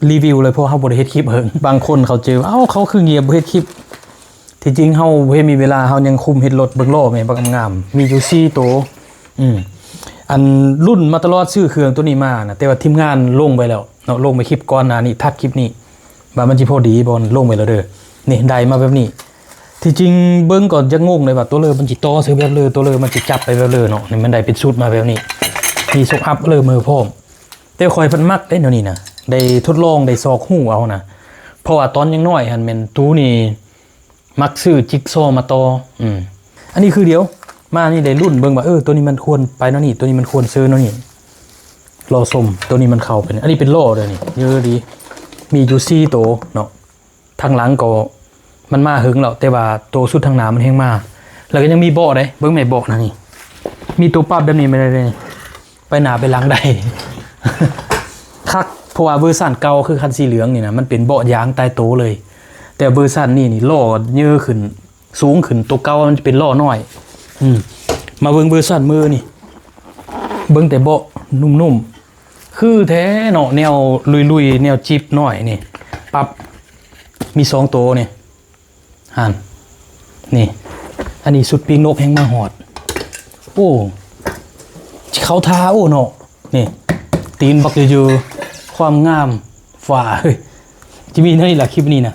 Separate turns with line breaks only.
รีวิวเลยเพราะเขาบริเฮ็ดคลิปเหิงบางคนเขาเจอเขาคือเงียบบ่เฮ็ดคลิปที่จริงเขาบ่เฮ็ดมีเวลาเขายังคุมเฮ็ดรถเบิ่งล้อแม่บักงามมีอยู่4ตัวอันรุ่นมาตลอดซื้อเครื่องตัวนี้มานะแต่ว่าทีมงานลงไปแล้วเนาะลงไปคลิปก่อนหน้านี้ทัดคลิปนี้ว่ามันสิพอดีบ่ลงไปแล้วเด้อนี่ได้มาแบบนี้ที่จริงเบิ่งก่อนจะงงเลยว่าตัวเลอมันสิต่อซื้อแบบเลอตัวเลอมันสิจับไปแบบเลอเนาะนี่มันได้เป็นชุดมาแบบนี้มีซกอัพเลอมือพร้อมแต่ข่อยเพิ่นมักเด้เดี๋ยวนี้นะได้ทดลองได้ซอกหูเอานะเพราะว่าตอนยังน้อยหั่นแม่นตู้นี่มักซื้อจิ๊กซอว์มาต่ออันนี้คือเดี๋ยวมานี่ได้รุ่นเบิ่งว่าตัวนี้มันควรไปเนาะนี่ตัวนี้มันควรซื้อเนาะนี่รอสมตัวนี้มันเข้าเป็นอันนี้เป็นโล่เด้อนี่เยอะดีมีอยู่4ตัวเนาะทางหลังก็มันมาหึงแล้วแต่ว่าตัวสุดทางหน้ามันแห้งมาแล้วก็ยังมีเบาะได้เบิ่งแม่เบาะนะนี่มีตัวปรับแบบนี้ไม่ได้เลยไปหน้าไปหลังได้ คักเพราะว่าเวอร์ชันเก่าคือคันสีเหลืองนี่นะมันเป็นเบาะยางใต้โต๊ะเลยแต่เวอร์ชันนี่ล้อเยอะขึ้นสูงขึ้นตัวเก่ามันจะเป็นล้อน้อยมาเบิ่งเวอร์ชันมือนี่เบิ่งแต่เบาะนุ่มๆคือแท้เนาะแนวลุยๆแนวจิบหน่อยนี่ปรับมี2ตัวนี่หันนี่อันนี้สุดปีกนกแห้งมาหอดโอ้เขาท้าโอ้เนาะนี่ตีนบักเยอะๆความงามฝ่าเฮ้ยจะมีเท่านี้แหละคลิปนี้นะ